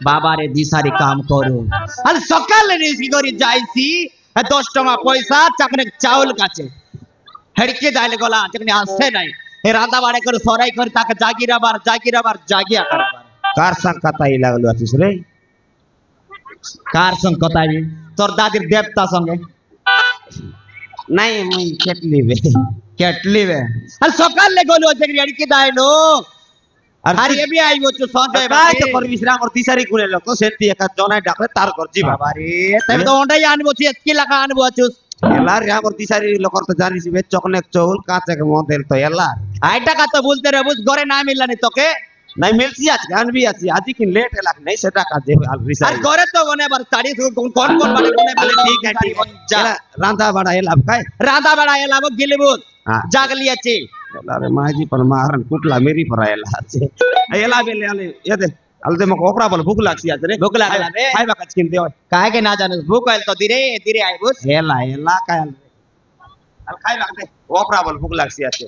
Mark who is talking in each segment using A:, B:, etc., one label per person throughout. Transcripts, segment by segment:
A: বাবারে দিশারি কাম করো আর সকালে রিস্কি করে যাইছি 10 টাকা পয়সা চাকনে চাউল কাছে হেড়কে দাইলে গলা চাকনে আসছে নাই এ রাধা বাড়ে করে সরাই করে তাকে জাগিরাবার জাগিয়া করাবার
B: কার সঙ্গ কথাই লাগলো আছিস রে
A: কার সঙ্গ কথাই তোর দাদির দেবতা সঙ্গে
B: নাই মুই কেটলিবে
A: কেটলিবে আর সকালে গলো চাকরি হেড়কে দাইলো আর এ বি আইবো তো সঞ্জয়
B: ভাই তো করবিস রে আমার দিশারি কোনে লোক সেটি একা জনাই ডাকলে তার করজি
A: বাবারে তাই তো ওটাই আনবো কি লাগা আনবো আছুস
B: এলার আমার দিশারি লোকর তো জানিস বে চকনেক চৌল কাঁচে মদের তো এলা
A: আই টাকা তো বলতে রে বুঝ ঘরে না মিললানি তোকে
B: নাই মিলছি আজকে আনবি আছি আজ কি লেট এলাক নাই সেটা কাজে
A: আর
B: রিসাই
A: ঘরে তো বনে আবার শাড়ি কোন কোন মানে বনে বলে ঠিক আছে যা
B: রাঁধা বাড়া এলাম খাই
A: রাধা বেড়া এলাম গিলিবুত
B: হ্যাঁ
A: জাগলি আছে
B: এলারে মাঝি पर मारन कुटला मेरी पर एला আছে এলা বেলে আলে এদে আলদে মক ওপরা বল ভুক লাগছি আজ রে
A: ভুক লাগলা রে
B: খাইবা কাজ কিনতে হয়
A: কাहे के ना जानस भूख आइल तो धीरे धीरे आइबुस
B: এলা এলা কাল আল খাইবা দে ওপরা বল ভুক লাগছি আছে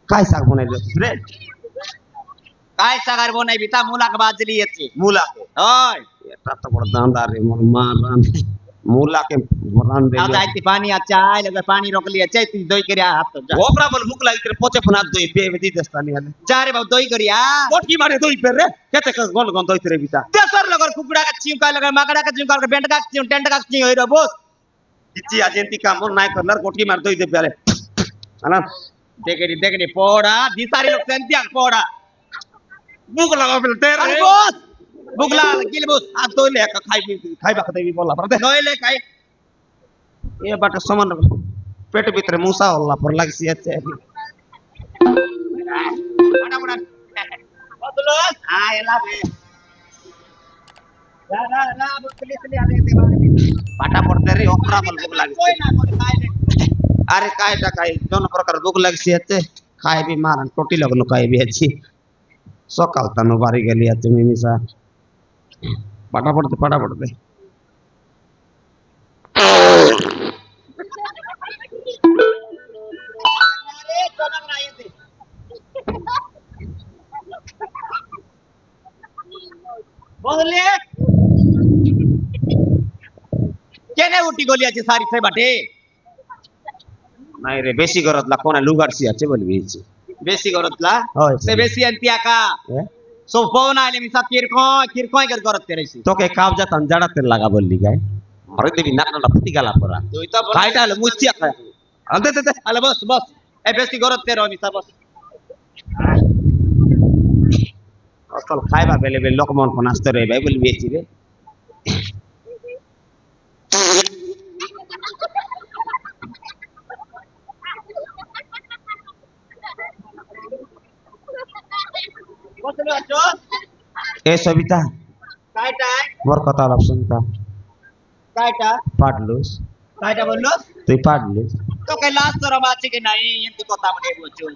B: কাই শাক বনাইলো রে
A: काय सागर बोनाई बिता मूला के बाजली আছে
B: মুলা
A: ओय
B: এটা তো বড় দান্দার রে মোর মা রান মুলা के রান দে
A: आ जाती पानी अच्छा है लगे पानी रोक लिया चाहे तू दई करिया हाथ तो जा
B: ওপরা বল ভুক লাগি করে পচে ফনা দই পে দি দস্তানি আলে
A: जा रे बाबू दई करिया
B: কোট কি মারে দই পে রে কেতে গন গন দই রে বিতা
A: देसर लगन कुकड़ा का चिंका लगे माकड़ा का चिंका लगे बेंट का चिंका टेंट का चिंका होई रे बोस
B: ইচ্ছি আজেন্তি কাম নাই করলার কোট কি মার দই দে পেলে আনা
A: देखनी पोड़ा दिसारी लोग सेंतिया पोड़ा
B: ভুক লাগা ফেলতে
A: अरे
B: রে
A: बोस बुगला गिल बोस
B: आ तो ले खाइबा खते भी बोला पर दे
A: नोई ले खाई
B: ए बाटे समान पेट भीतर मूसा होला पर लागसी আছে
A: बड़ा बड़ा बोलस हां एला बे ना बुकली से आले दे
B: पाटा पड़ते रे ओकरा बल भूख लागसी
A: कोई ना कोई खाई ले
B: अरे कायटा काई दोन प्रकार भूख लागसी আছে খাই বি মারন টোটি লগন খাই বি আছে সকাল তানো বাড়ি গেলি আছে মিমিসা পাটা পড়তে
A: अरे चला ना ये दे बोले केने उठी गोली আছে सारी से बाटे
B: নাই রে বেশি গরতলা কোনা লুগারছি আছে বলবি আছে
A: बेसी गरतला
B: হয়
A: से बेसी अंतिया का सो फोन आले मिसा किरको कर गरत तेरेसी
B: তোকে কাবজা তান জাড়াতে লাগা বললি গায় আরে দেবি নাকনাটা ফুটি গেলা পরা
A: তুই তো
B: কাইটা হলো মুচিয়া খায় আলতে তে
A: আলে बस ए बेसी गरत तेरो मिसा बस
B: অসল খাইবা বেলে বেলে লোকমন কোন আসতে রে ভাই বলবি আছে রে
A: बोलो अच्छो
B: এ সবিতা
A: कायटा
B: মোর কথা লাভ শুনতা
A: कायटा
B: পাডলুস
A: बोललो
B: তুই পাডলুস
A: तो कैलाश तो रमाची के नहीं इंतु कोता बने बोचो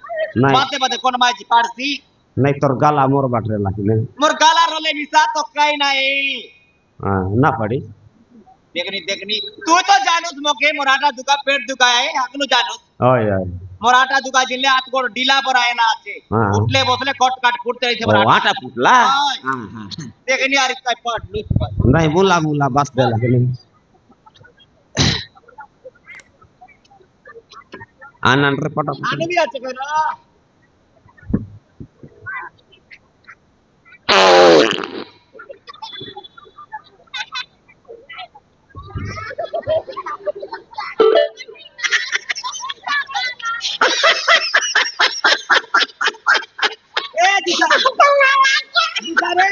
B: नहीं।
A: बाते कोन माजी पारसी
B: নাই তোর গালা মোর বাটরে লাগিলে
A: मोर गाला रोले मिसा तो काई नहीं
B: না পারি
A: देखनी तू तो जानूस मोके मोराटा दुका पेट दुका है हकनु जानूस
B: ওই ওই
A: मोराटा दुका जिले हाथ को ढीला पर आए ना आछे
B: हाँ।
A: उठले बसले कट काट फुटते रही
B: ও আটা ফুটলা
A: देखनी यार इसका पाट लूट पर
B: নাই মুলা বাস দে লাগিলে আনান রে পটা
A: आने भी अच्छे करो ए दिशा रे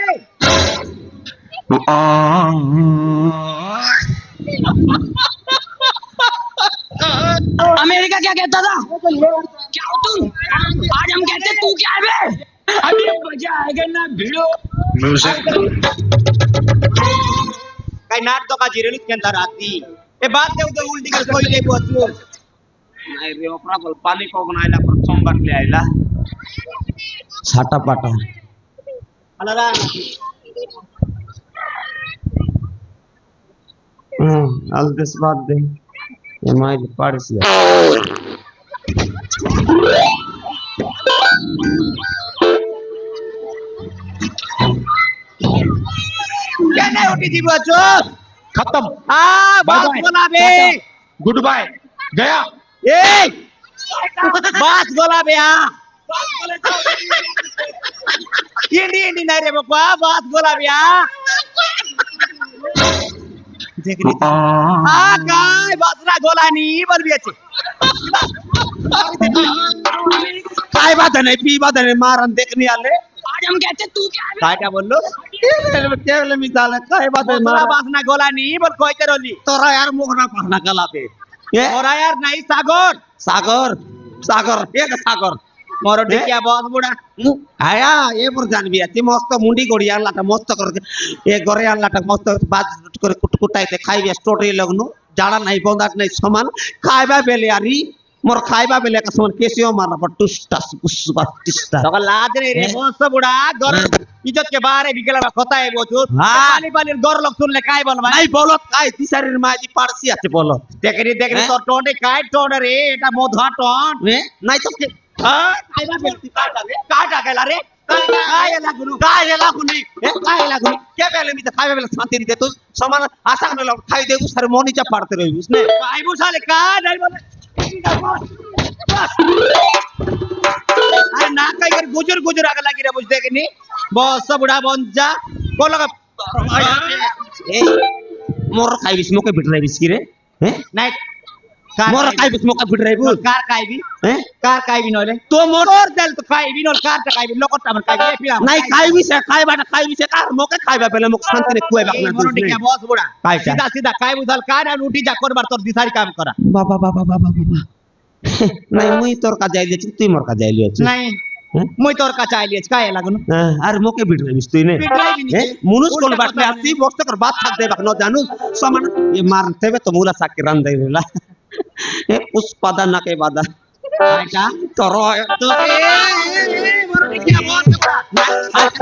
C: अमेरिका क्या कहता था क्या हो तुम आज हम कहते तू क्या है बे अभी मजा आएगा ना भिड़ो
A: काय नाट तो का जिरेलुस केंता राती ए बात दे उदे उल्टी कर कोई ले बोचू
B: নাই রে ওপরা বল পানি কখন আইলা পর সোমবার লে আইলা ছাটা পাটা
A: अलारा
B: আল দেশ বাদ দে এ মাইল পাড়ছি
A: नहीं उठी थी बच्चो
C: खत्म
A: आ बात
C: Bye-bye.
A: बोला बे
C: गुड बाय गया
A: ए बात बोला बे हाँ इंडी इंडी नहीं रे बप्पा बात बोला बे हाँ देख रही हाँ काय बात ना गोला नहीं बन भी अच्छे
B: काय बात नहीं पी बात नहीं मारन देखने आले
C: आज हम कहते तू क्या है
A: काय क्या बोल लो
B: केवल मिसाल है काय बात है
A: बोला बात ना गोला नहीं बोल कोई तेरो नहीं
B: तोरा यार मुखना पहना कला पे ये
A: और यार नहीं सागोर
B: सागर सागर एक सागर
A: मोरो टिकिया बहुत बुढ़ा
B: आया ये पर जान भी आती मस्त मुंडी गोड़ी आला ता मस्त करके ये गोरे आला ता मस्त बाज करे कुटाइते खाइबे स्टोरी लगनु जाड़ा नहीं बंदाट नहीं समान खाइबा बेले यारी मोर खाइबा बेले का समान केसियो मारना पर टुस्टास पुस्बा टिस्टा
A: तो लाज नहीं रे बहुत बुढ़ा गौर इज्जत के बारे बिगला कथा है वो चूत
B: हाँ।
A: पानी पानी गौर लोग सुन ले काय बोल भाई
B: नहीं बोलत काय तिसारी माजी पारसी आते बोलत
A: देख रही तो टोंडे काय टोंड रे एटा मोधा टोंड
B: वे नहीं तो के
A: हां खाइबा बेलती काटा गेला रे काय लागुनु
B: काय लागुनी ए काय लागुनी के बेले मी खाइबा बेले शांति नहीं देतो समान आशा न लग खाइ देगु सर मोनीचा पारते रही उसने
A: काय बुसाले काय नहीं बोले अरे ना काय कर गुजर गुजर आगे लगी रे बुझ देखनी बहुत बुढ़ा बंजा बोल लगा
B: ए मोर खाइ बिस मोके बिट रही बिस की रे हैं
A: नहीं
B: मोर खाइ बिस मोके बिट रही बु
A: कार काय भी
B: हैं
A: कार काय भी नोले
B: तो
A: मोर दल तो काय भी नोल कार काय भी लोकट हमर काय भी पिला
B: नहीं खाइ बिस खाइ बाटा खाइ बिस कार मोके खाइबा बेले मोके शांति ने कुए बाकना
A: मोर टिकिया बहुत बुढ़ा
B: काय क्या?
A: सीधा सीधा काय बुझल काय ना उठी जा कोर बार तोर दिसारी काम करा
B: बाबा बाबा बाबा बाबा नहीं मुई तोर का जाइले छी तुई मोर का जाइले छी
A: नहीं मुई तोर का चाइलिए काय लागनु
B: अरे मोके बिट रही बिस तुई ने
A: बिटराई भी नहीं
B: मुनुस कोल बाटले आसी वक्त कर बात थाक दे बाक न जानू समान ये मारते वे तो मूला साक के रन देला ए उस पादा ना के बादा
A: बेटा
B: तोरो
A: तो मोर टिकिया बहुत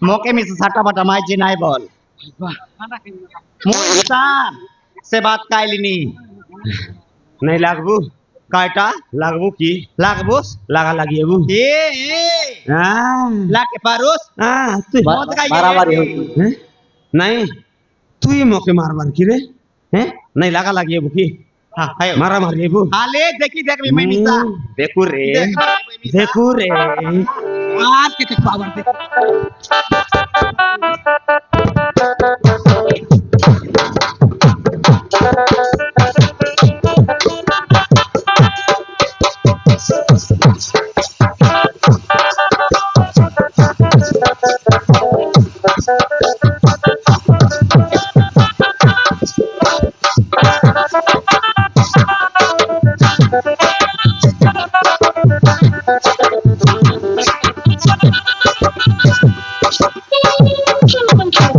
A: मोके में से साटा बाटा माई जी नहीं बोल मुसा से बात कायली नहीं
B: नहीं लागबू काटा लागबू की
A: लागबुस
B: लागा लागी बू
A: ए
B: हां
A: लाके पारुस
B: तू
A: बहुत का
C: मारामारी हो
B: हैं नहीं तू ही मोके मार मार की रे हैं नहीं लागा लागी बू की
A: हां है
B: मारा मार ले बू
A: हां ले देखी देख भी मैं मिसा
B: देखू रे देखू रे
A: आज के तक पावर दे
D: Thank you.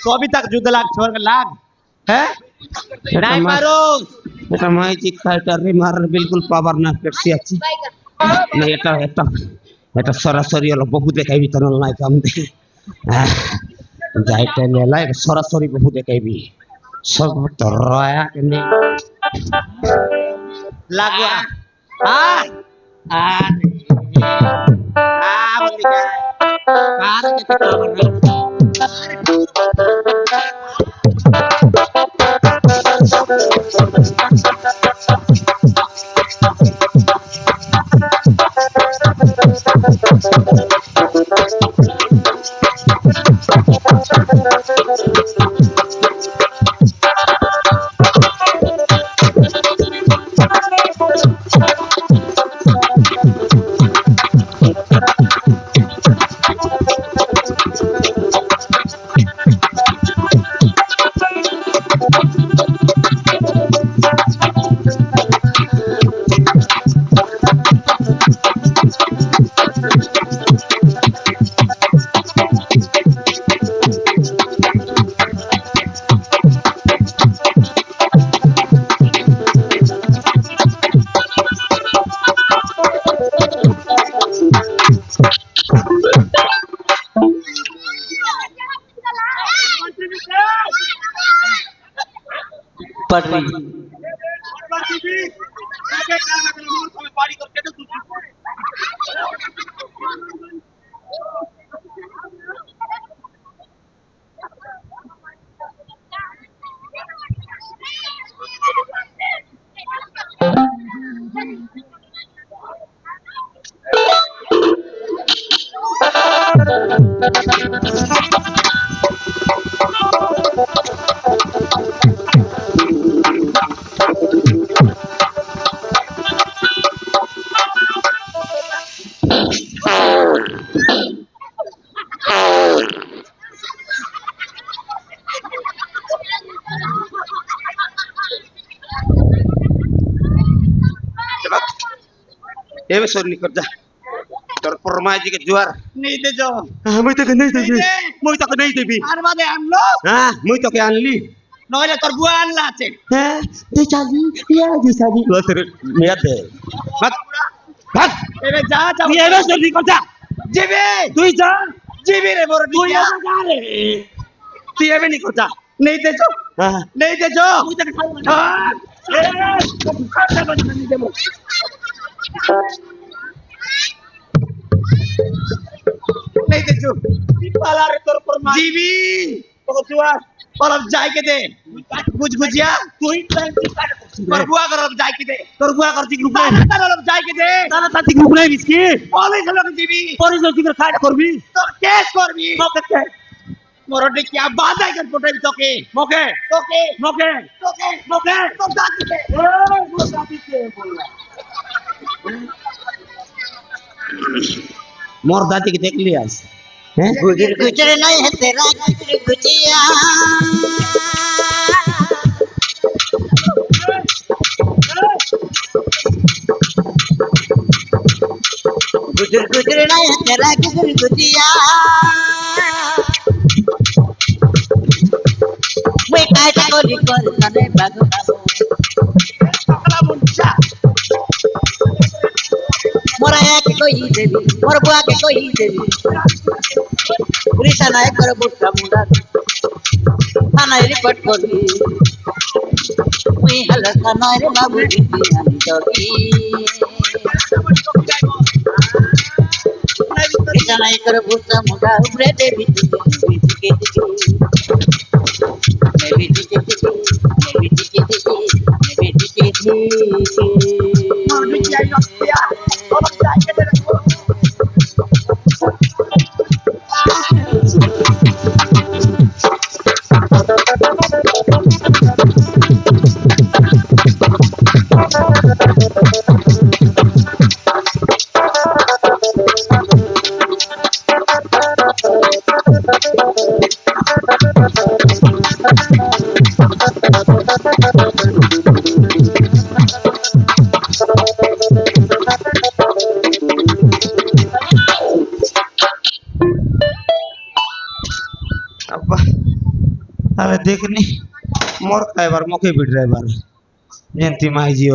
A: সবই তাক যুদ্ধ লাগ সরকার লাগ হ্যাঁ নাই পারো
B: এটা মাইজি খাইটা রিমার বিলকুল পাবার না পেপসি আছে না এটা সরাসরি হলো বহু দেখাইবি তো নাই কাম দে যাইতে নেলাই সরাসরি বহু দেখাইবি সব তো রয়া কেনে
A: লাগা আ
B: আরে বলি কার কেতে পাবার
A: पटरी
B: एवे सोरली कर जा तोर परमाई जी के जुआर
A: नहीं दे जो
B: मुई तो नहीं देबी मुई तो नहीं देबी
A: আর বাদে আনলো
B: हां मुई तो के आनली
A: নইলে তোর বুয়া আনলা আছে
B: हां दे चाली या दे चाली तो तेरे मेरा दे मत भाग
A: এবে যা যা
B: তুই এবে সোরলি कर जा
A: জিবি
B: তুই যা
A: জিবি রে বড়
B: তুই
A: ডিয়া
B: এবে जा रे তুই এবে নি कर जा
A: नहीं दे जो
B: हां
A: नहीं दे जो
B: मुई तो खाई ए खाता बन नहीं देबो
A: नहीं दे जो
B: पाला रे तोर परमाई
A: জিবি
B: तो जुआर
A: और अब जाए के दे कुछ गुजिया
B: তুই টাইম কি কাট
A: और बुआ कर अब जाए के दे
B: তোর বুয়া করছি গ্রুপ
A: তার अब जाए के दे
B: তারা তাতি গ্রুপ নাই বিস্কিট
A: পুলিশ লোক জিবি
B: পরিচয় কি করে কাট করবি
A: তোর কেস করবি
B: মকে
A: মোরডি কি বাদাই कर পটাবি তোকে
B: মকে
A: তোকে
B: মকে
A: তোকে
B: মকে
A: তোর দাদিকে
B: वो साथी के बोलना मोर दादी के देख लिया हैं
D: गुजर गुजर नहीं है तेरा गुजर गुजिया गुजर गुजर नहीं है तेरा गुजर गुजिया मैं काटा गोली कर तने बागो मोरा एक कोई देवी मोर बुआ के कोई देवी कृष्ण नाय कर बुट्टा मुंडा थाना रिपोर्ट करबी मुई हल थाना रे बाबू जी हम तोकी कृष्ण नाय कर बुट्टा मुंडा उबरे देवी तुके मैं भी तुके
A: मोरडी की आई हस्तिया और अब जाए के दे
B: তাহলে দেখনি মোর খাইবার মুখে বিট ড্রাইভার যেমতি মাইজিও